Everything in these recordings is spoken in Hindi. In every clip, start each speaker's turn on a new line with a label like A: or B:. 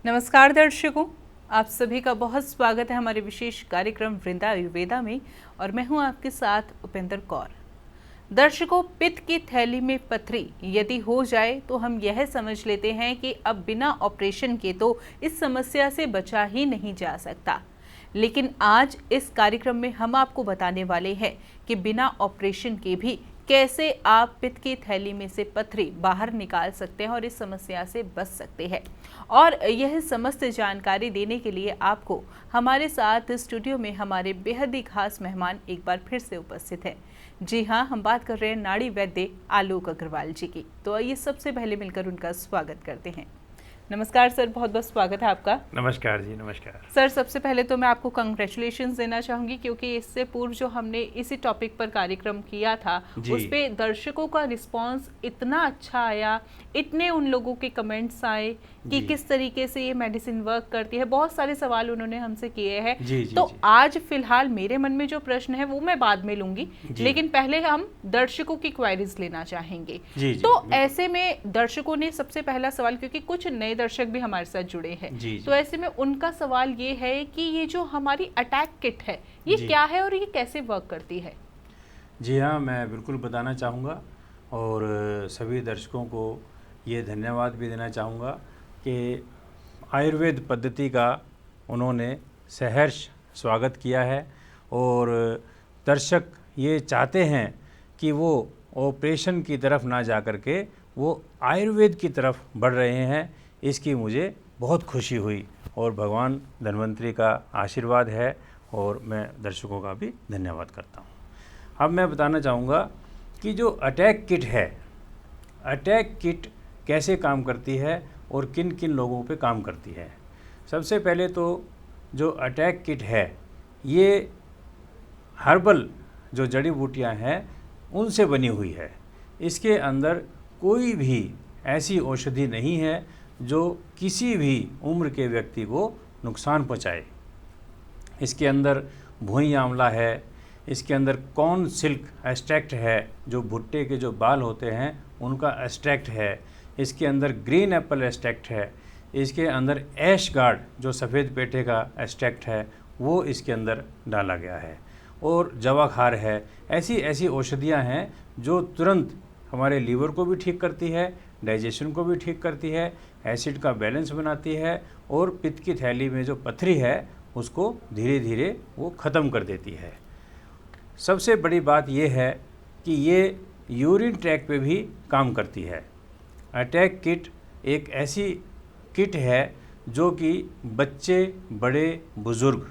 A: नमस्कार दर्शकों, आप सभी का बहुत स्वागत है हमारे विशेष कार्यक्रम वृंदा आयुर्वेदा में और मैं हूं आपके साथ उपेंद्र कौर। दर्शकों, पित्त की थैली में पथरी यदि हो जाए तो हम यह समझ लेते हैं कि अब बिना ऑपरेशन के तो इस समस्या से बचा ही नहीं जा सकता। लेकिन आज इस कार्यक्रम में हम आपको बताने वाले हैं कि बिना ऑपरेशन के भी कैसे आप पित्त की थैली में से पथरी बाहर निकाल सकते हैं और इस समस्या से बच सकते हैं। और यह समस्त जानकारी देने के लिए आपको हमारे साथ स्टूडियो में हमारे बेहद ही खास मेहमान एक बार फिर से उपस्थित हैं। जी हाँ, हम बात कर रहे हैं नाड़ी वैद्य आलोक अग्रवाल जी की। तो आइए सबसे पहले मिलकर उनका स्वागत करते हैं। नमस्कार सर, बहुत बहुत स्वागत है आपका।
B: नमस्कार जी, नमस्कार
A: सर, सबसे पहले तो मैं आपको कंग्रेचुलेशंस देना चाहूँगी क्योंकि इससे पूर्व जो हमने इसी टॉपिक पर कार्यक्रम किया था उस पे दर्शकों का रिस्पांस इतना अच्छा आया, इतने उन लोगों के कमेंट्स आए कि किस तरीके से ये मेडिसिन वर्क करती है। बहुत सारे सवाल उन्होंने हमसे किए हैं। तो आज फिलहाल मेरे मन में जो प्रश्न है वो मैं बाद में लूँगी, लेकिन पहले हम दर्शकों की क्वेरीज लेना चाहेंगे। तो ऐसे में दर्शकों ने सबसे पहला सवाल, क्योंकि कुछ नए दर्शक भी हमारे साथ जुड़े हैं, तो ऐसे में उनका सवाल ये है कि ये जो हमारी अटैक किट है ये क्या है और ये कैसे वर्क करती है?
B: जी हाँ, मैं बिल्कुल बताना चाहूँगा और सभी दर्शकों को ये धन्यवाद भी देना चाहूँगा कि आयुर्वेद पद्धति का उन्होंने सहर्ष स्वागत किया है और दर्शक ये चाहते हैं कि वो ऑपरेशन की तरफ ना जा कर के वो आयुर्वेद की तरफ बढ़ रहे हैं। इसकी मुझे बहुत खुशी हुई और भगवान धन्वंतरी का आशीर्वाद है और मैं दर्शकों का भी धन्यवाद करता हूँ। अब मैं बताना चाहूँगा कि जो अटैक किट है, अटैक किट कैसे काम करती है और किन किन लोगों पे काम करती है। सबसे पहले तो जो अटैक किट है ये हर्बल जो जड़ी बूटियाँ हैं उनसे बनी हुई है। इसके अंदर कोई भी ऐसी औषधि नहीं है जो किसी भी उम्र के व्यक्ति को नुकसान पहुंचाए। इसके अंदर भुई आंवला है, इसके अंदर कॉर्न सिल्क एक्सट्रैक्ट है, जो भुट्टे के जो बाल होते हैं उनका एक्सट्रैक्ट है, इसके अंदर ग्रीन एप्पल एक्सट्रैक्ट है, इसके अंदर ऐश गार्ड जो सफ़ेद पेठे का एक्सट्रैक्ट है वो इसके अंदर डाला गया है, और जवाखार है। ऐसी ऐसी औषधियाँ हैं जो तुरंत हमारे लीवर को भी ठीक करती है, डाइजेशन को भी ठीक करती है, एसिड का बैलेंस बनाती है और पित्त की थैली में जो पथरी है उसको धीरे धीरे वो ख़त्म कर देती है। सबसे बड़ी बात यह है कि ये यूरिन ट्रैक पे भी काम करती है। अटैक किट एक ऐसी किट है जो कि बच्चे, बड़े, बुज़ुर्ग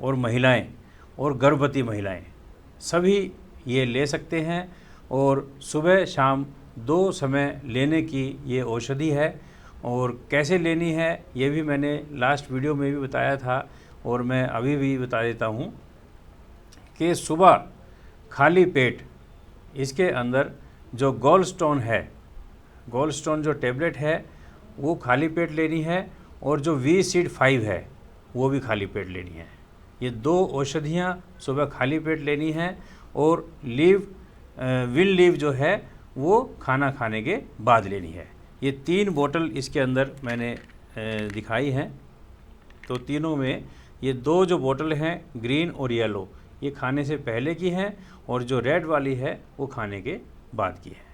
B: और महिलाएं और गर्भवती महिलाएं सभी ये ले सकते हैं और सुबह शाम 2 समय लेने की ये औषधि है। और कैसे लेनी है ये भी मैंने लास्ट वीडियो में भी बताया था और मैं अभी भी बता देता हूँ कि सुबह खाली पेट इसके अंदर जो गोल्ड स्टोन है, गोल्ड स्टोन जो टेबलेट है वो खाली पेट लेनी है और जो वी सीड 5 है वो भी खाली पेट लेनी है। ये 2 औषधियाँ सुबह खाली पेट लेनी है और विल लीव जो है वो खाना खाने के बाद लेनी है। ये 3 बोतल इसके अंदर मैंने दिखाई हैं। तो तीनों में ये 2 जो बोतल हैं ग्रीन और येलो, ये खाने से पहले की हैं और जो रेड वाली है वो खाने के बाद की है।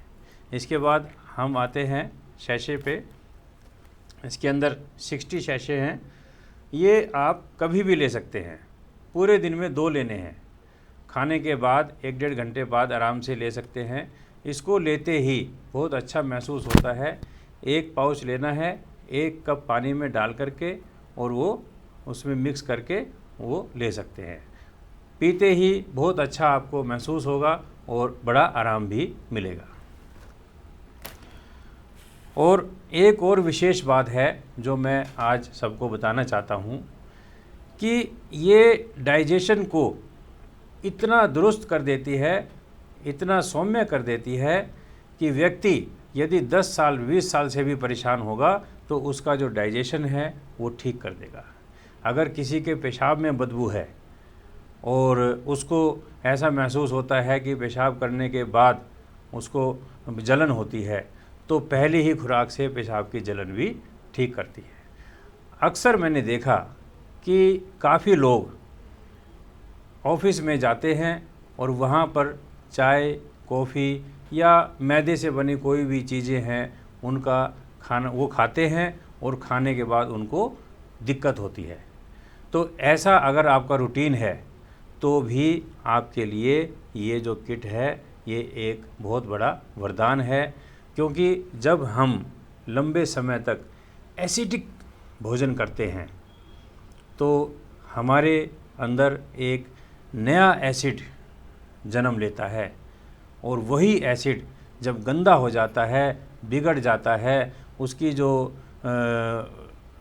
B: इसके बाद हम आते हैं शैशे पे। इसके अंदर 60 शैशे हैं। ये आप कभी भी ले सकते हैं, पूरे दिन में 2 लेने हैं, खाने के बाद 1-1.5 घंटे बाद आराम से ले सकते हैं। इसको लेते ही बहुत अच्छा महसूस होता है। 1 पाउच लेना है, 1 कप पानी में डाल करके और वो उसमें मिक्स करके वो ले सकते हैं। पीते ही बहुत अच्छा आपको महसूस होगा और बड़ा आराम भी मिलेगा। और एक और विशेष बात है जो मैं आज सबको बताना चाहता हूँ कि ये डाइजेशन को इतना दुरुस्त कर देती है, इतना सौम्य कर देती है कि व्यक्ति यदि 10 साल 20 साल से भी परेशान होगा तो उसका जो डाइजेशन है वो ठीक कर देगा। अगर किसी के पेशाब में बदबू है और उसको ऐसा महसूस होता है कि पेशाब करने के बाद उसको जलन होती है, तो पहली ही खुराक से पेशाब की जलन भी ठीक करती है। अक्सर मैंने देखा कि काफ़ी लोग ऑफिस में जाते हैं और वहाँ पर चाय, कॉफ़ी या मैदे से बनी कोई भी चीज़ें हैं उनका खाना वो खाते हैं और खाने के बाद उनको दिक्कत होती है। तो ऐसा अगर आपका रूटीन है तो भी आपके लिए ये जो किट है ये एक बहुत बड़ा वरदान है, क्योंकि जब हम लंबे समय तक एसिडिक भोजन करते हैं तो हमारे अंदर एक नया एसिड जन्म लेता है और वही एसिड जब गंदा हो जाता है, बिगड़ जाता है,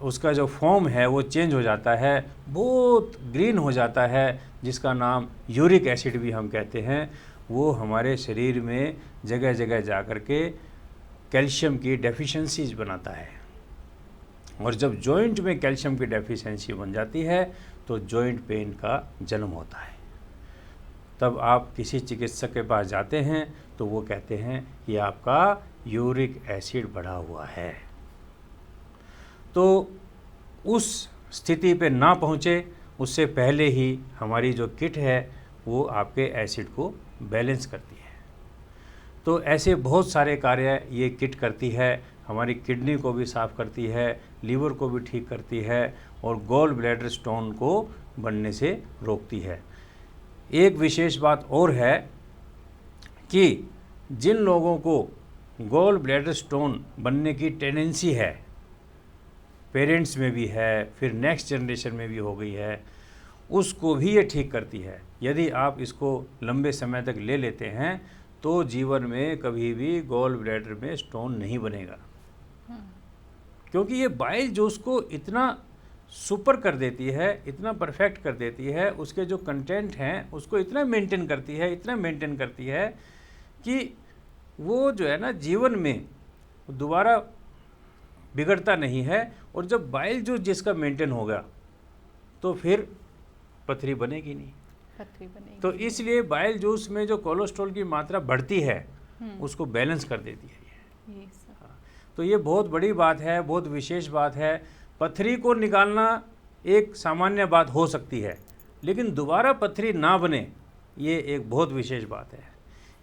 B: उसका जो फॉर्म है वो चेंज हो जाता है, बहुत ग्रीन हो जाता है, जिसका नाम यूरिक एसिड भी हम कहते हैं। वो हमारे शरीर में जगह जगह जा कर के कैल्शियम की डेफिशिएंसीज बनाता है, और जब जॉइंट में कैल्शियम की डेफिशिएंसी बन जाती है तो जॉइंट पेन का जन्म होता है। तब आप किसी चिकित्सक के पास जाते हैं तो वो कहते हैं कि आपका यूरिक एसिड बढ़ा हुआ है। तो उस स्थिति पे ना पहुँचे उससे पहले ही हमारी जो किट है वो आपके एसिड को बैलेंस करती है। तो ऐसे बहुत सारे कार्य ये किट करती है। हमारी किडनी को भी साफ़ करती है, लीवर को भी ठीक करती है और गॉल ब्लैडर स्टोन को बनने से रोकती है। एक विशेष बात और है कि जिन लोगों को गॉल ब्लैडर स्टोन बनने की टेंडेंसी है, पेरेंट्स में भी है, फिर नेक्स्ट जनरेशन में भी हो गई है, उसको भी ये ठीक करती है। यदि आप इसको लंबे समय तक ले लेते हैं तो जीवन में कभी भी गॉल ब्लैडर में स्टोन नहीं बनेगा, क्योंकि ये बाइल जो उसको इतना सुपर कर देती है, इतना परफेक्ट कर देती है, उसके जो कंटेंट हैं उसको इतना मेंटेन करती है कि वो जो है ना जीवन में दोबारा बिगड़ता नहीं है। और जब बाइल जूस जिसका मेंटेन होगा तो फिर पथरी बनेगी नहीं। तो इसलिए बाइल जूस में जो कोलेस्ट्रॉल की मात्रा बढ़ती है उसको बैलेंस कर देती है ये। तो ये बहुत बड़ी बात है, बहुत विशेष बात है। पथरी को निकालना एक सामान्य बात हो सकती है, लेकिन दोबारा पथरी ना बने ये एक बहुत विशेष बात है।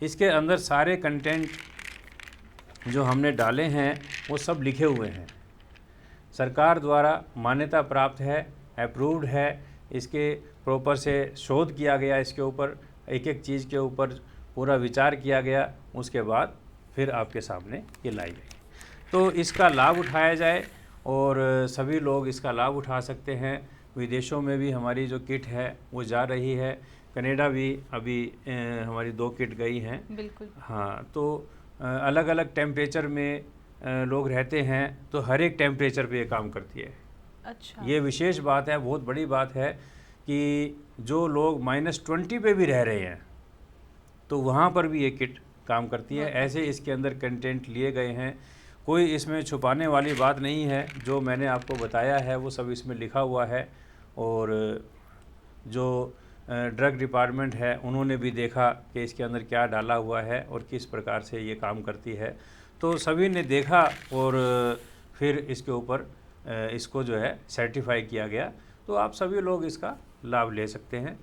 B: इसके अंदर सारे कंटेंट जो हमने डाले हैं वो सब लिखे हुए हैं, सरकार द्वारा मान्यता प्राप्त है, अप्रूव्ड है। इसके प्रॉपर से शोध किया गया, इसके ऊपर एक एक चीज़ के ऊपर पूरा विचार किया गया, उसके बाद फिर आपके सामने ये लाई गई। तो इसका लाभ उठाया जाए और सभी लोग इसका लाभ उठा सकते हैं। विदेशों में भी हमारी जो किट है वो जा रही है, कनाडा भी अभी हमारी 2 किट गई हैं।
A: बिल्कुल।
B: हाँ, तो अलग अलग टेम्परेचर में लोग रहते हैं तो हर एक टेम्परेचर पे ये काम करती है।
A: अच्छा।
B: ये विशेष बात है, बहुत बड़ी बात है कि जो लोग -20 पे भी रह रहे हैं तो वहाँ पर भी ये किट काम करती है। ऐसे इसके अंदर कंटेंट लिए गए हैं, कोई इसमें छुपाने वाली बात नहीं है। जो मैंने आपको बताया है वो सब इसमें लिखा हुआ है, और जो ड्रग डिपार्टमेंट है उन्होंने भी देखा कि इसके अंदर क्या डाला हुआ है और किस प्रकार से ये काम करती है। तो सभी ने देखा और फिर इसके ऊपर इसको जो है सर्टिफाई किया गया। तो आप सभी लोग इसका लाभ ले सकते हैं।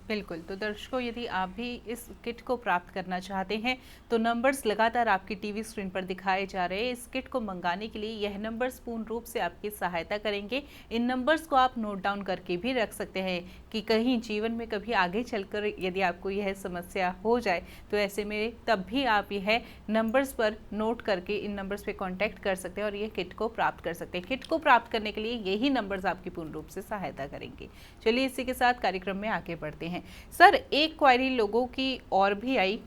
A: बिल्कुल। तो दर्शकों, यदि आप भी इस किट को प्राप्त करना चाहते हैं तो नंबर्स लगातार आपकी टीवी स्क्रीन पर दिखाए जा रहे हैं। इस किट को मंगाने के लिए यह नंबर्स पूर्ण रूप से आपकी सहायता करेंगे। इन नंबर्स को आप नोट डाउन करके भी रख सकते हैं कि कहीं जीवन में कभी आगे चलकर यदि आपको यह समस्या हो जाए तो ऐसे में तब भी आप यह नंबर्स पर नोट करके इन नंबर्स पे कांटेक्ट कर सकते हैं और यह किट को प्राप्त कर सकते हैं। किट को प्राप्त करने के लिए यही नंबर्स आपकी पूर्ण रूप से सहायता करेंगे। चलिए इसी के साथ कार्यक्रम में आगे बढ़ते हैं। सर, एक क्वेरी लोगों की और भी आई,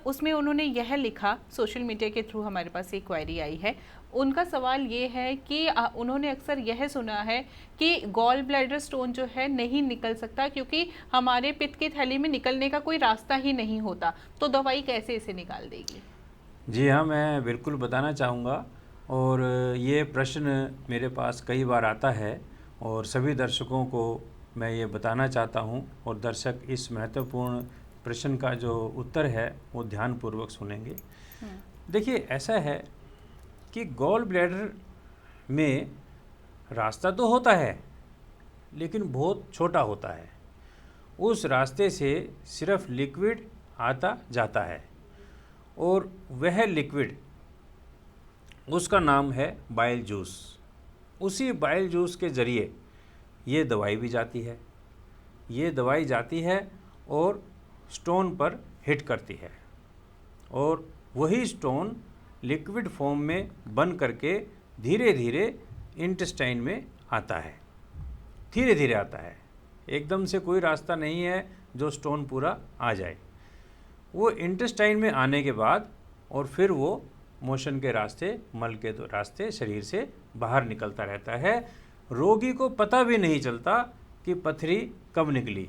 A: उसमें उन्होंने यह लिखा, सोशल मीडिया के थ्रू हमारे पास एक क्वेरी आई है। उनका सवाल ये है कि उन्होंने अक्सर यह सुना है कि गॉल ब्लैडर स्टोन जो है नहीं निकल सकता क्योंकि हमारे पित्त की थैली में निकलने का कोई रास्ता ही नहीं होता, तो दवाई कैसे इसे निकाल देगी?
B: जी हाँ, मैं बिल्कुल बताना चाहूँगा, और ये प्रश्न मेरे पास कई बार आता है और सभी दर्शकों को मैं ये बताना चाहता हूँ, और दर्शक इस महत्वपूर्ण प्रश्न का जो उत्तर है वो ध्यानपूर्वक सुनेंगे। देखिए, ऐसा है कि गॉल ब्लैडर में रास्ता तो होता है लेकिन बहुत छोटा होता है। उस रास्ते से सिर्फ लिक्विड आता जाता है और वह लिक्विड, उसका नाम है बाइल जूस। उसी बाइल जूस के ज़रिए ये दवाई भी जाती है। ये दवाई जाती है और स्टोन पर हिट करती है और वही स्टोन लिक्विड फॉर्म में बन करके धीरे धीरे इंटेस्टाइन में आता है। धीरे धीरे आता है, एकदम से कोई रास्ता नहीं है जो स्टोन पूरा आ जाए। वो इंटेस्टाइन में आने के बाद और फिर वो मोशन के रास्ते, मल के रास्ते शरीर से बाहर निकलता रहता है। रोगी को पता भी नहीं चलता कि पथरी कब निकली।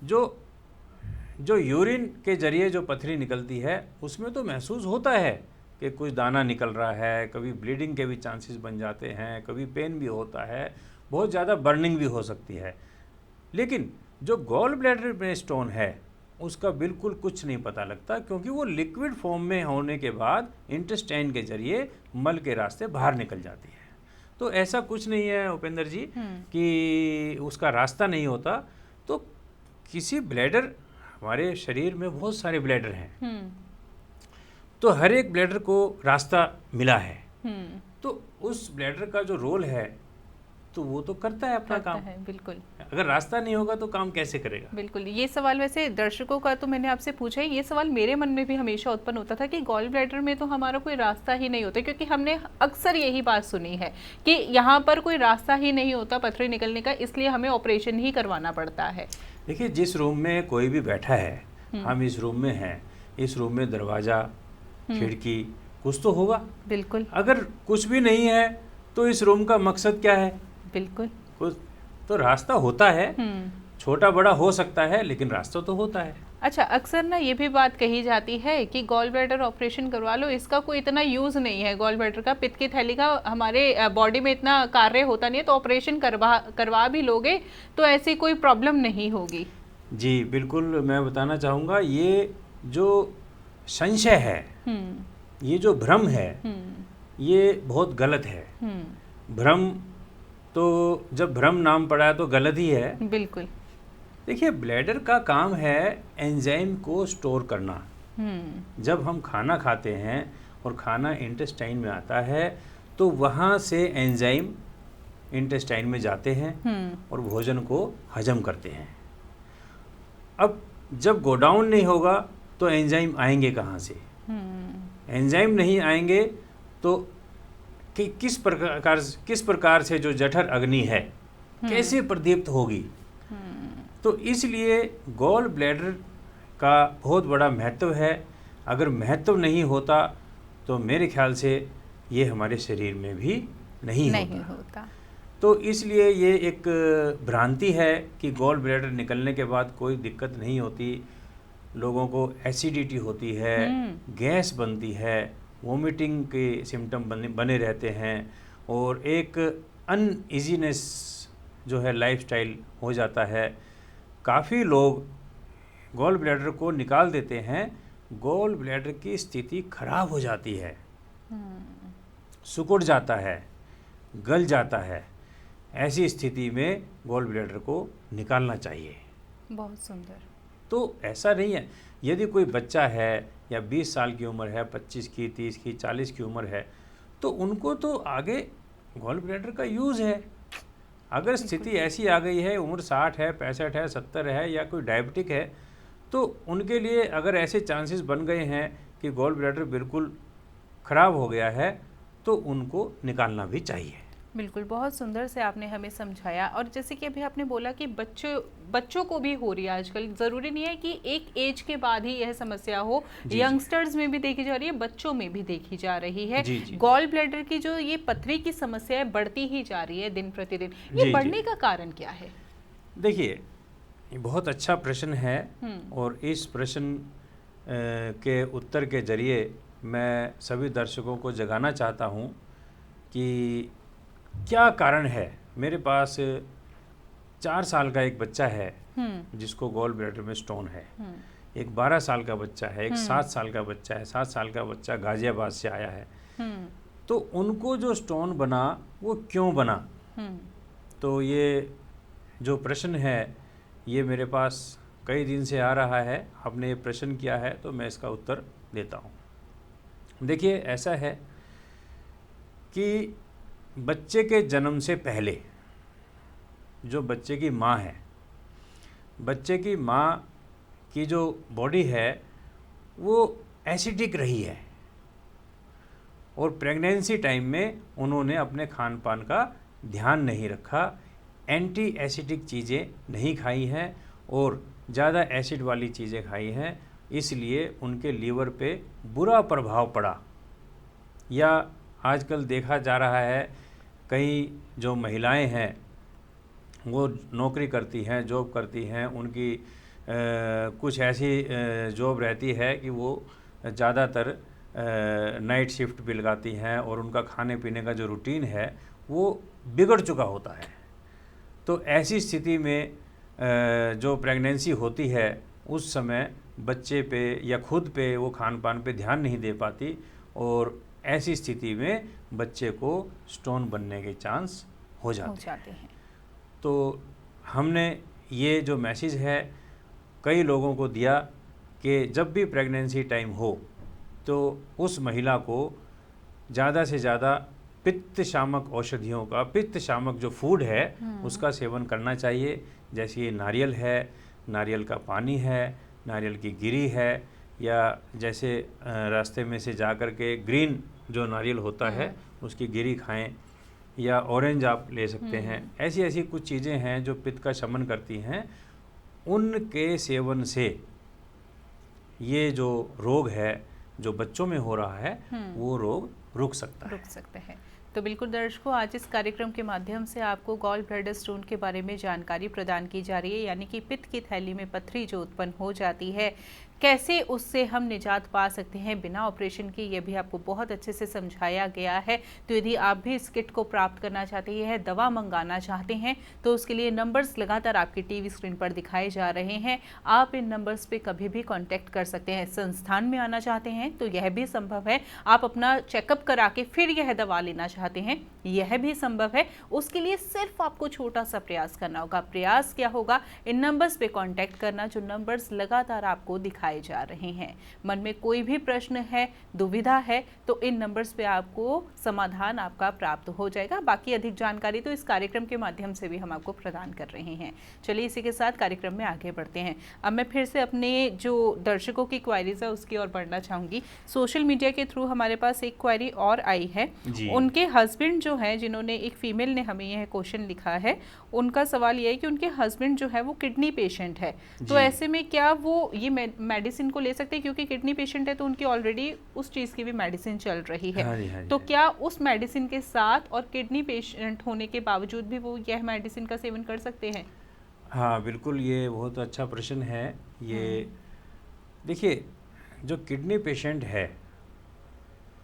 B: जो यूरिन के ज़रिए जो पथरी निकलती है उसमें तो महसूस होता है कि कुछ दाना निकल रहा है, कभी ब्लीडिंग के भी चांसेस बन जाते हैं, कभी पेन भी होता है, बहुत ज़्यादा बर्निंग भी हो सकती है। लेकिन जो गॉल ब्लैडर में स्टोन है उसका बिल्कुल कुछ नहीं पता लगता, क्योंकि वो लिक्विड फॉर्म में होने के बाद इंटेस्टाइन के ज़रिए मल के रास्ते बाहर निकल जाती है। तो ऐसा कुछ नहीं है उपेंद्र जी कि उसका रास्ता नहीं होता। तो किसी ब्लैडर, हमारे शरीर में बहुत सारे ब्लैडर हैं, तो हर एक ब्लैडर को रास्ता मिला है। तो उस ब्लैडर का जो रोल है तो वो तो करता है अपना काम
A: है। बिल्कुल,
B: अगर रास्ता नहीं होगा तो काम कैसे करेगा।
A: बिल्कुल। ये सवाल वैसे दर्शकों का तो मैंने आपसे पूछा ही, ये सवाल मेरे मन में भी हमेशा उत्पन्न होता था कि गॉल ब्लैडर में तो हमारा कोई रास्ता ही नहीं होता, क्योंकि हमने अक्सर यही बात सुनी है कि यहाँ पर कोई रास्ता ही नहीं होता पथरी निकलने का, इसलिए हमें ऑपरेशन ही करवाना पड़ता है।
B: देखिए, जिस रूम में कोई भी बैठा है, हम इस रूम में हैं, इस रूम में दरवाज़ा, खिड़की कुछ तो होगा।
A: बिल्कुल।
B: अगर कुछ भी नहीं है तो इस रूम का मकसद क्या है।
A: बिल्कुल,
B: कुछ तो रास्ता होता है, छोटा बड़ा हो सकता है लेकिन रास्ता तो होता है।
A: अच्छा, अक्सर ना ये भी बात कही जाती है कि गॉल ब्लैडर ऑपरेशन करवा लो, इसका कोई इतना यूज़ नहीं है, गॉल ब्लैडर का, पित्त की थैली का हमारे बॉडी में इतना कार्य होता नहीं है, तो ऑपरेशन करवा भी लोगे तो ऐसी कोई प्रॉब्लम नहीं होगी। जी
B: बिल्कुल, मैं बताना चाहूँगा, ये जो संशय है, ये जो भ्रम है, ये बहुत गलत है। भ्रम तो जब भ्रम नाम पड़ा है तो गलत ही है।
A: बिल्कुल।
B: देखिए, ब्लैडर का काम है एंजाइम को स्टोर करना। जब हम खाना खाते हैं और खाना इंटेस्टाइन में आता है तो वहाँ से एंजाइम इंटेस्टाइन में जाते हैं और भोजन को हजम करते हैं। अब जब गोडाउन नहीं होगा तो एंजाइम आएंगे कहाँ से। एंजाइम नहीं आएंगे तो कि किस प्रकार से जो जठर अग्नि है कैसे प्रदीप्त होगी। तो इसलिए गॉल ब्लैडर का बहुत बड़ा महत्व है। अगर महत्व नहीं होता तो मेरे ख्याल से ये हमारे शरीर में भी नहीं होता। तो इसलिए ये एक भ्रांति है कि गॉल ब्लैडर निकलने के बाद कोई दिक्कत नहीं होती। लोगों को एसिडिटी होती है, गैस बनती है, वोमिटिंग के सिम्टम बने रहते हैं और एक अनइजीनेस जो है लाइफस्टाइल हो जाता है। काफ़ी लोग गॉल ब्लैडर को निकाल देते हैं, गॉल ब्लैडर की स्थिति खराब हो जाती है, सिकुड़ जाता है, गल जाता है। ऐसी स्थिति में गॉल ब्लैडर को निकालना चाहिए।
A: बहुत सुंदर।
B: तो ऐसा नहीं है, यदि कोई बच्चा है या 20 साल की उम्र है, 25 की, 30 की, 40 की उम्र है, तो उनको तो आगे गॉल ब्लैडर का यूज़ है। अगर स्थिति ऐसी आ गई है, उम्र 60 है, 65 है, 70 है या कोई डायबिटिक है, तो उनके लिए अगर ऐसे चांसेस बन गए हैं कि गॉल ब्लैडर बिल्कुल ख़राब हो गया है तो उनको निकालना भी चाहिए।
A: बिल्कुल, बहुत सुंदर से आपने हमें समझाया। और जैसे कि अभी आपने बोला कि बच्चों को भी हो रही है आजकल, ज़रूरी नहीं है कि एक एज के बाद ही यह समस्या हो, यंगस्टर्स में भी देखी जा रही है, बच्चों में भी देखी जा रही है। गॉल ब्लैडर की जो ये पथरी की समस्या है बढ़ती ही जा रही है दिन प्रतिदिन, ये बढ़ने का कारण क्या है?
B: देखिए, ये बहुत अच्छा प्रश्न है और इस प्रश्न के उत्तर के जरिए मैं सभी दर्शकों को जगाना चाहता हूँ कि क्या कारण है। मेरे पास 4 साल का एक बच्चा है जिसको गॉल ब्लैडर में स्टोन है, एक 12 साल का बच्चा है, एक 7 साल का बच्चा है, 7 साल का बच्चा गाजियाबाद से आया है। तो उनको जो स्टोन बना वो क्यों बना, तो ये जो प्रश्न है ये मेरे पास कई दिन से आ रहा है। आपने ये प्रश्न किया है तो मैं इसका उत्तर देता हूँ। देखिए, ऐसा है कि बच्चे के जन्म से पहले जो बच्चे की माँ है, बच्चे की माँ की जो बॉडी है वो एसिडिक रही है और प्रेगनेंसी टाइम में उन्होंने अपने खान पान का ध्यान नहीं रखा, एंटी एसिडिक चीज़ें नहीं खाई हैं और ज़्यादा एसिड वाली चीज़ें खाई हैं, इसलिए उनके लीवर पे बुरा प्रभाव पड़ा। या आजकल देखा जा रहा है कई जो महिलाएं हैं वो नौकरी करती हैं, जॉब करती हैं, उनकी कुछ ऐसी जॉब रहती है कि वो ज़्यादातर नाइट शिफ्ट भी लगाती हैं और उनका खाने पीने का जो रूटीन है वो बिगड़ चुका होता है। तो ऐसी स्थिति में जो प्रेगनेंसी होती है उस समय बच्चे पे या खुद पे वो खान पान पे ध्यान नहीं दे पाती और ऐसी स्थिति में बच्चे को स्टोन बनने के चांस हो जाते हैं। तो हमने ये जो मैसेज है कई लोगों को दिया कि जब भी प्रेगनेंसी टाइम हो तो उस महिला को ज़्यादा से ज़्यादा पित्त शामक औषधियों का, पित्त शामक जो फूड है उसका सेवन करना चाहिए। जैसे ये नारियल है, नारियल का पानी है, नारियल की गिरी है, या जैसे रास्ते में से जा कर के ग्रीन जो नारियल होता है उसकी गिरी खाएं, या ऑरेंज आप ले सकते हैं। ऐसी ऐसी कुछ चीज़ें हैं जो पित्त का शमन करती हैं, उनके सेवन से ये जो रोग है जो बच्चों में हो रहा है वो रोग रुक सकता है।
A: तो बिल्कुल दर्शकों, आज इस कार्यक्रम के माध्यम से आपको गॉल ब्लैडर स्टोन के बारे में जानकारी प्रदान की जा रही है, यानी कि पित्त की थैली में पथरी जो उत्पन्न हो जाती है, कैसे उससे हम निजात पा सकते हैं बिना ऑपरेशन के, ये भी आपको बहुत अच्छे से समझाया गया है। तो यदि आप भी इस किट को प्राप्त करना चाहते हैं, दवा मंगाना चाहते हैं, तो उसके लिए नंबर्स लगातार आपकी टीवी स्क्रीन पर दिखाए जा रहे हैं। आप इन नंबर्स पे कभी भी कांटेक्ट कर सकते हैं। संस्थान में आना चाहते हैं तो यह भी संभव है। आप अपना चेकअप करा के फिर यह दवा लेना चाहते हैं, यह भी संभव है। उसके लिए सिर्फ आपको छोटा सा प्रयास करना होगा। प्रयास क्या होगा? इन नंबर्स पे कांटेक्ट करना, जो नंबर्स लगातार आपको दिखाए जा रहे हैं। मन में कोई भी प्रश्न है, दुविधा है, तो इन नंबर्स पे आपको समाधान आपका प्राप्त हो जाएगा। बाकी अधिक जानकारी तो इस कार्यक्रम के माध्यम से भी हम आपको प्रदान कर रहे हैं। चलिए इसी के साथ कार्यक्रम में आगे बढ़ते हैं। अब मैं फिर से अपने जो दर्शकों की क्वेरीज है उसकी ओर बढ़ना चाहूंगी। सोशल मीडिया के थ्रू हमारे पास एक क्वेरी और आई है। उनके हस्बैंड जो है, जिन्होंने, एक फीमेल ने हमें यह क्वेश्चन लिखा है, उनका सवाल यह है कि उनके हस्बैंड जो है वो किडनी पेशेंट है, तो ऐसे में क्या वो ये मेडिसिन को ले सकते हैं? क्योंकि किडनी पेशेंट है तो उनकी ऑलरेडी उस चीज़ की भी मेडिसिन चल रही है। हाँ जी, तो क्या उस मेडिसिन के साथ और किडनी पेशेंट होने के बावजूद भी वो यह मेडिसिन का सेवन कर सकते हैं?
B: हाँ बिल्कुल, ये बहुत अच्छा प्रश्न है। ये देखिए, जो किडनी पेशेंट है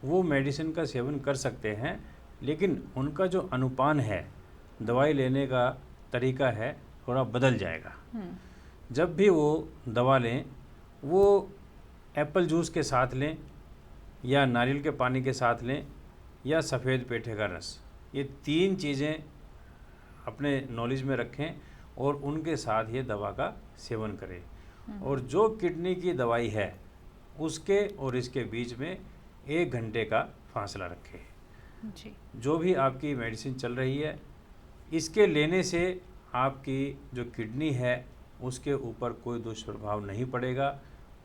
B: वो मेडिसिन का सेवन कर सकते हैं, लेकिन उनका जो अनुपान है, दवाई लेने का तरीका है, थोड़ा बदल जाएगा। जब भी वो दवा लें वो एप्पल जूस के साथ लें, या नारियल के पानी के साथ लें, या सफ़ेद पेठे का रस। ये 3 चीज़ें अपने नॉलेज में रखें और उनके साथ ये दवा का सेवन करें। और जो किडनी की दवाई है उसके और इसके बीच में 1 घंटे का फासला रखें। जी। जो भी आपकी मेडिसिन चल रही है, इसके लेने से आपकी जो किडनी है उसके ऊपर कोई दुष्प्रभाव नहीं पड़ेगा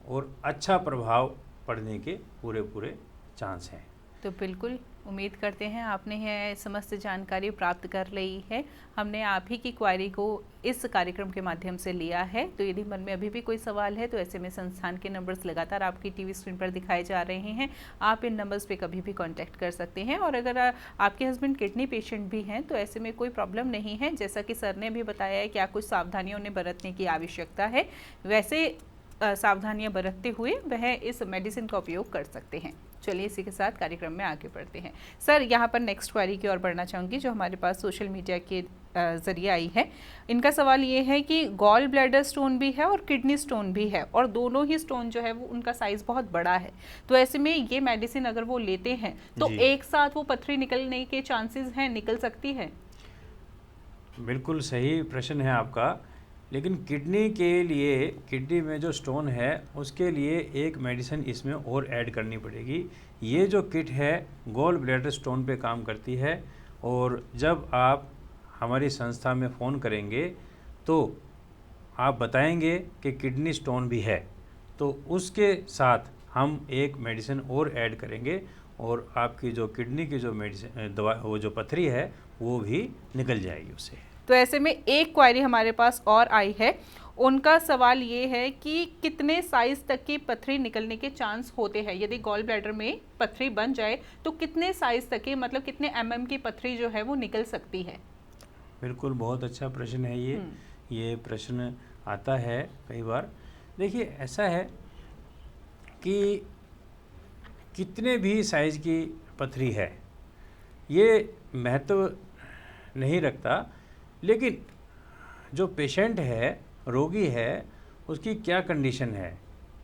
B: और अच्छा प्रभाव पड़ने के पूरे चांस हैं।
A: तो बिल्कुल उम्मीद करते हैं आपने यह समस्त जानकारी प्राप्त कर ली है। हमने आप ही की क्वेरी को इस कार्यक्रम के माध्यम से लिया है। तो यदि मन में अभी भी कोई सवाल है तो ऐसे में संस्थान के नंबर्स लगातार आपकी टीवी स्क्रीन पर दिखाए जा रहे हैं। आप इन नंबर्स पे कभी भी कांटेक्ट कर सकते हैं। और अगर आपके हस्बैंड किडनी पेशेंट भी हैं तो ऐसे में कोई प्रॉब्लम नहीं है। जैसा कि सर ने भी बताया है क्या कुछ सावधानियों ने बरतने की आवश्यकता है, वैसे सावधानियां बरतते हुए वह इस मेडिसिन का उपयोग कर सकते हैं। चलिए इसी के साथ कार्यक्रम में आगे बढ़ते हैं। सर, यहाँ पर नेक्स्ट क्वेरी की ओर बढ़ना चाहूँगी जो हमारे पास सोशल मीडिया के ज़रिए आई है। इनका सवाल ये है कि गॉल ब्लैडर स्टोन भी है और किडनी स्टोन भी है, और दोनों ही स्टोन जो है वो उनका साइज़ बहुत बड़ा है। तो ऐसे में ये मेडिसिन अगर वो लेते हैं तो एक साथ वो पथरी निकलने के चांसेस हैं, निकल सकती है?
B: बिल्कुल सही प्रश्न है आपका। लेकिन किडनी के लिए, किडनी में जो स्टोन है उसके लिए एक मेडिसिन इसमें और ऐड करनी पड़ेगी। ये जो किट है गॉल ब्लैडर स्टोन पे काम करती है, और जब आप हमारी संस्था में फ़ोन करेंगे तो आप बताएंगे कि किडनी स्टोन भी है, तो उसके साथ हम एक मेडिसिन और ऐड करेंगे और आपकी जो किडनी की जो मेडिसिन दवा, वो जो पथरी है वो भी निकल जाएगी उससे।
A: तो ऐसे में एक क्वेरी हमारे पास और आई है, उनका सवाल ये है कि कितने साइज तक की पथरी निकलने के चांस होते हैं? यदि गॉल ब्लैडर में पथरी बन जाए तो कितने साइज तक की, मतलब कितने mm की पथरी जो है वो निकल सकती है?
B: बिल्कुल, बहुत अच्छा प्रश्न है ये प्रश्न आता है कई बार। देखिए, ऐसा है कि कितने भी साइज की पथरी है ये महत्व नहीं रखता, लेकिन जो पेशेंट है, रोगी है, उसकी क्या कंडीशन है,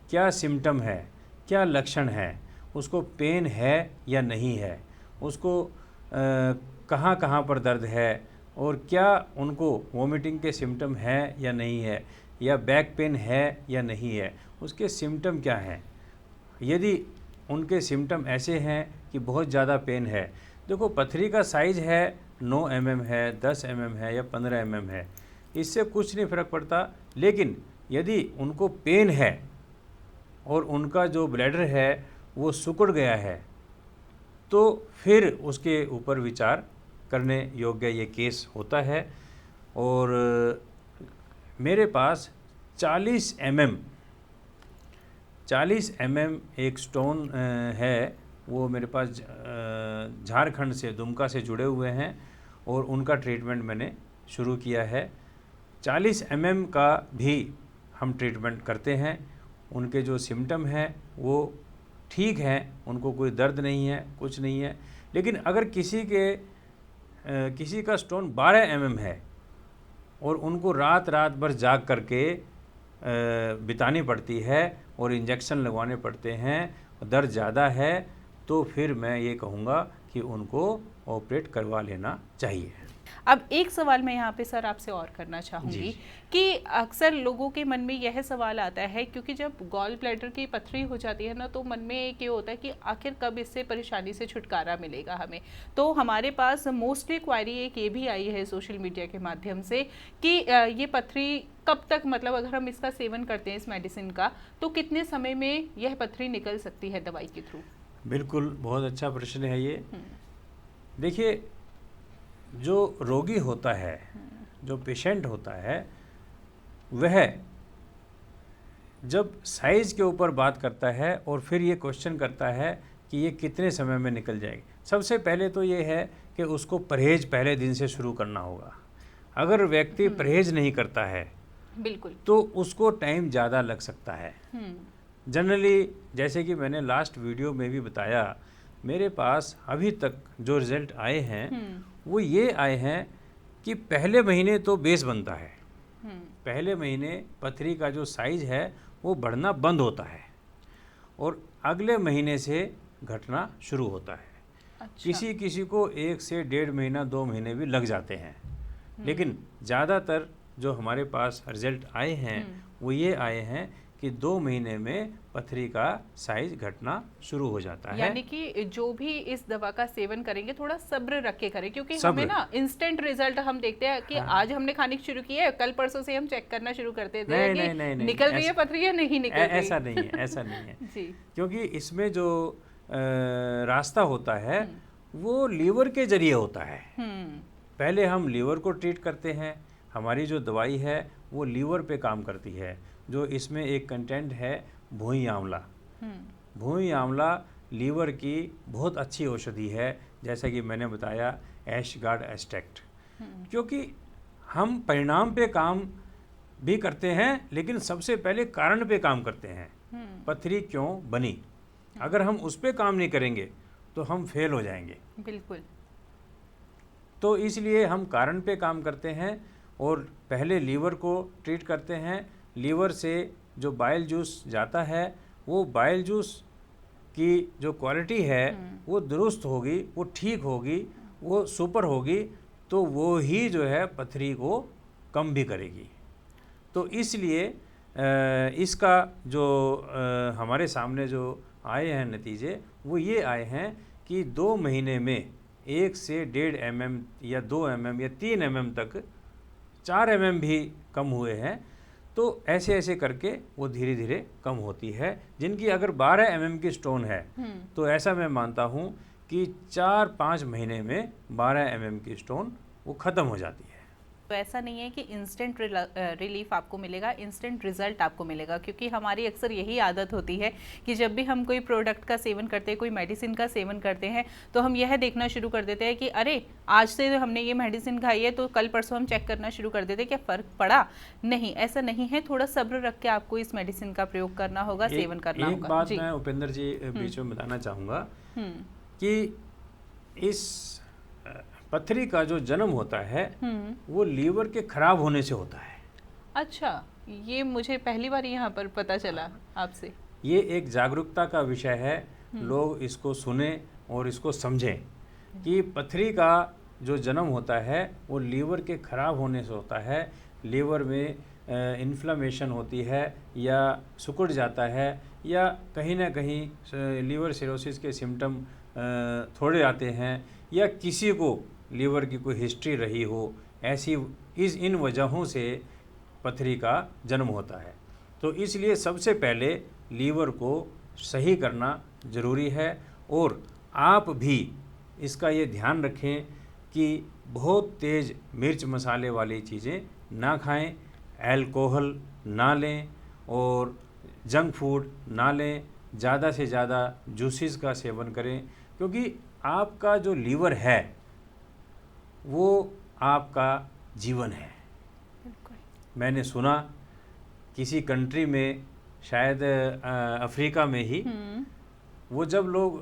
B: क्या सिम्टम है, क्या लक्षण है, उसको पेन है या नहीं है, उसको कहाँ कहाँ पर दर्द है, और क्या उनको वोमिटिंग के सिम्टम है या नहीं है, या बैक पेन है या नहीं है, उसके सिम्टम क्या हैं। यदि उनके सिम्टम ऐसे हैं कि बहुत ज़्यादा पेन है, देखो पथरी का साइज़ है 9 mm है, 10 mm है या 15 mm है, इससे कुछ नहीं फ़र्क पड़ता। लेकिन यदि उनको पेन है और उनका जो ब्लैडर है वो सिकुड़ गया है, तो फिर उसके ऊपर विचार करने योग्य ये केस होता है। और मेरे पास 40 mm एक स्टोन है, वो मेरे पास झारखंड से, दुमका से जुड़े हुए हैं, और उनका ट्रीटमेंट मैंने शुरू किया है। 40 mm का भी हम ट्रीटमेंट करते हैं। उनके जो सिम्टम हैं वो ठीक हैं, उनको कोई दर्द नहीं है, कुछ नहीं है। लेकिन अगर किसी का स्टोन 12 mm है और उनको रात रात भर जाग करके बितानी पड़ती है और इंजेक्शन लगवाने पड़ते हैं, दर्द ज़्यादा है, तो फिर मैं ये कहूँगा कि उनको ऑपरेट करवा लेना चाहिए।
A: अब एक सवाल मैं यहाँ पे सर आपसे और करना चाहूँगी कि अक्सर लोगों के मन में यह सवाल आता है, क्योंकि जब गॉल ब्लैडर की पथरी हो जाती है ना, तो मन में एक ये होता है कि आखिर कब इससे परेशानी से छुटकारा मिलेगा हमें। तो हमारे पास मोस्टली क्वारी एक ये भी आई है सोशल मीडिया के माध्यम से कि ये पथरी कब तक, मतलब अगर हम इसका सेवन करते हैं इस मेडिसिन का, तो कितने समय में यह पथरी निकल सकती है दवाई के थ्रू?
B: बिल्कुल, बहुत अच्छा प्रश्न है ये। देखिए, जो रोगी होता है, जो पेशेंट होता है, वह जब साइज़ के ऊपर बात करता है और फिर ये क्वेश्चन करता है कि ये कितने समय में निकल जाएगी, सबसे पहले तो ये है कि उसको परहेज़ पहले दिन से शुरू करना होगा। अगर व्यक्ति परहेज़ नहीं करता है
A: बिल्कुल,
B: तो उसको टाइम ज़्यादा लग सकता है। जनरली, जैसे कि मैंने लास्ट वीडियो में भी बताया, मेरे पास अभी तक जो रिज़ल्ट आए हैं वो ये आए हैं कि पहले महीने तो बेस बनता है, पहले महीने पथरी का जो साइज़ है वो बढ़ना बंद होता है और अगले महीने से घटना शुरू होता है।
A: अच्छा।
B: किसी किसी को 1 से 1.5 महीना, 2 महीने भी लग जाते हैं। लेकिन ज़्यादातर जो हमारे पास रिजल्ट आए हैं वो ये आए हैं कि 2 महीने में पथरी का साइज घटना शुरू हो जाता है।
A: यानी कि जो भी इस दवा का सेवन करेंगे थोड़ा सब्र रख के करें, क्योंकि हमें ना इंस्टेंट रिजल्ट हम देखते हैं कि आज हमने खाने शुरू किया है, कल परसों से हम चेक करना शुरू करते थे कि निकल रही है पथरी या नहीं निकल रही।
B: ऐसा नहीं है, ऐसा नहीं है
A: जी।
B: क्योंकि इसमें जो रास्ता होता है वो लीवर के जरिए होता है। पहले हम लीवर को ट्रीट करते हैं, हमारी जो दवाई है वो लीवर पे काम करती है। जो इसमें एक कंटेंट है भूई आंवला। भूई आंवला लीवर की बहुत अच्छी औषधि है, जैसा कि मैंने बताया ऐशगार्ड एस्ट्रैक्ट। क्योंकि हम परिणाम पे काम भी करते हैं, लेकिन सबसे पहले कारण पे काम करते हैं, पथरी क्यों बनी। अगर हम उस पे काम नहीं करेंगे तो हम फेल हो जाएंगे।
A: बिल्कुल।
B: तो इसलिए हम कारण पे काम करते हैं और पहले लीवर को ट्रीट करते हैं। लीवर से जो बाइल जूस जाता है वो बाइल जूस की जो क्वालिटी है वो दुरुस्त होगी, वो ठीक होगी, वो सुपर होगी, तो वो ही जो है पथरी को कम भी करेगी। तो इसलिए इसका जो हमारे सामने जो आए हैं नतीजे, वो ये आए हैं कि 2 महीने में 1 से 1.5 mm या 2 mm या 3 mm तक 4 mm भी कम हुए हैं। तो ऐसे ऐसे करके वो धीरे धीरे कम होती है। जिनकी अगर 12 mm की स्टोन है तो ऐसा मैं मानता हूँ कि 4-5 महीने में 12 mm की स्टोन वो ख़त्म हो जाती है।
A: तो ऐसा नहीं है कि इंस्टेंट रिलीफ आपको मिलेगा, इंस्टेंट रिजल्ट आपको मिलेगा, क्योंकि हमारी अक्सर यही आदत होती है कि जब भी हम कोई प्रोडक्ट का सेवन करते हैं, कोई मेडिसिन का सेवन करते हैं, तो हम यह देखना शुरू कर देते हैं कि अरे आज से हमने ये मेडिसिन खाई है तो कल परसों हम चेक करना शुरू कर देते हैं क्या फ़र्क पड़ा। नहीं, ऐसा नहीं है। थोड़ा सब्र रख के आपको इस मेडिसिन का प्रयोग करना होगा, सेवन करना होगा।
B: एक बात मैं उपेंद्र जी बीच में बताना चाहूँगा कि इस पथरी का जो जन्म होता है वो लीवर के खराब होने से होता है।
A: अच्छा, ये मुझे पहली बार यहाँ पर पता चला आपसे। ये
B: एक जागरूकता का विषय है, लोग इसको सुने और इसको समझें कि पथरी का जो जन्म होता है वो लीवर के खराब होने से होता है। लीवर में इन्फ्लेमेशन होती है या सिकुड़ जाता है या कहीं ना कहीं लीवर सिरोसिस के सिम्टम थोड़े आते हैं या किसी को लीवर की कोई हिस्ट्री रही हो, ऐसी इन वजहों से पथरी का जन्म होता है। तो इसलिए सबसे पहले लीवर को सही करना ज़रूरी है और आप भी इसका ये ध्यान रखें कि बहुत तेज़ मिर्च मसाले वाली चीज़ें ना खाएं, अल्कोहल ना लें और जंक फूड ना लें, ज़्यादा से ज़्यादा जूसेस का सेवन करें, क्योंकि आपका जो लीवर है वो आपका जीवन है। मैंने सुना किसी कंट्री में, शायद अफ्रीका में ही, वो जब लोग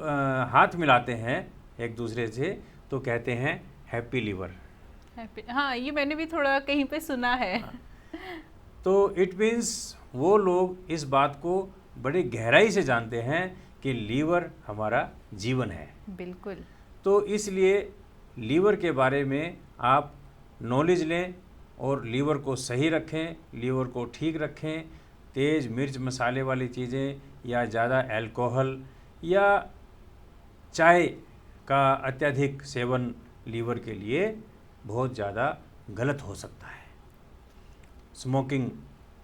B: हाथ मिलाते हैं एक दूसरे से तो कहते हैं हैप्पी लीवर।
A: हाँ, ये मैंने भी थोड़ा कहीं पे सुना है।
B: तो इट मीन्स वो लोग इस बात को बड़ी गहराई से जानते हैं कि लीवर हमारा जीवन है।
A: बिल्कुल।
B: तो इसलिए लीवर के बारे में आप नॉलेज लें और लीवर को सही रखें, लीवर को ठीक रखें। तेज़ मिर्च मसाले वाली चीज़ें या ज़्यादा अल्कोहल या चाय का अत्यधिक सेवन लीवर के लिए बहुत ज़्यादा गलत हो सकता है। स्मोकिंग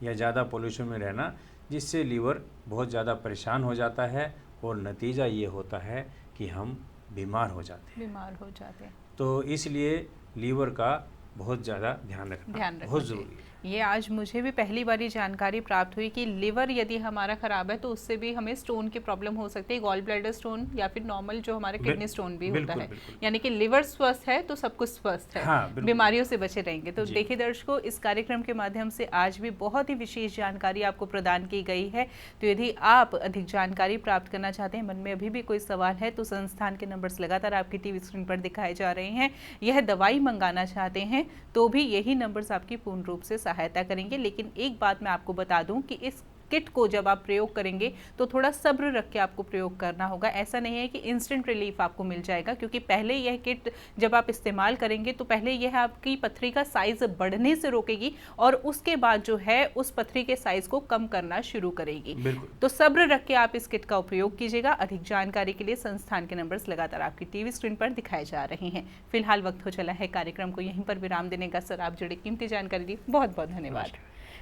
B: या ज़्यादा पोल्यूशन में रहना, जिससे लीवर बहुत ज़्यादा परेशान हो जाता है और नतीजा ये होता है कि हम बीमार हो जाते हैं। तो इसलिए लीवर का बहुत ज़्यादा ध्यान रखना बहुत ज़रूरी है।
A: ये आज मुझे भी पहली बार जानकारी प्राप्त हुई कि लिवर यदि हमारा खराब है तो उससे भी हमें स्टोन की प्रॉब्लम हो सकती है, गॉल ब्लैडर स्टोन या फिर नॉर्मल जो हमारे किडनी स्टोन भी होता है। यानी कि लिवर स्वस्थ है तो सब कुछ स्वस्थ है।
B: हाँ,
A: बीमारियों से बचे रहेंगे। तो देखिए दर्शकों, इस कार्यक्रम के माध्यम से आज भी बहुत ही विशेष जानकारी आपको प्रदान की गई है। तो यदि आप अधिक जानकारी प्राप्त करना चाहते हैं, मन में अभी भी कोई सवाल है, तो संस्थान के नंबर्स लगातार आपकी टीवी स्क्रीन पर दिखाए जा रहे हैं। यह दवाई मंगाना चाहते हैं तो भी यही नंबर्स आपकी पूर्ण रूप से सहायता करेंगे। लेकिन एक बात मैं आपको बता दूं कि इस किट को जब आप प्रयोग करेंगे तो थोड़ा सब्र रख के आपको प्रयोग करना होगा। ऐसा नहीं है कि इंस्टेंट रिलीफ आपको मिल जाएगा, क्योंकि पहले यह किट जब आप इस्तेमाल करेंगे तो पहले यह आपकी पथरी का साइज बढ़ने से रोकेगी और उसके बाद जो है उस पथरी के साइज को कम करना शुरू करेगी। तो सब्र रख के आप इस किट का उपयोग कीजिएगा। अधिक जानकारी के लिए संस्थान के नंबर्स लगातार आपकी टीवी स्क्रीन पर दिखाए जा रहे हैं। फिलहाल वक्त हो चला है कार्यक्रम को यहीं पर विराम देने का। सर, आप जुड़े कीमती जानकारी दी, बहुत बहुत धन्यवाद।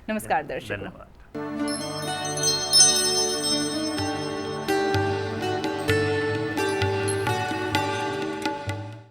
A: नमस्कार दर्शकों।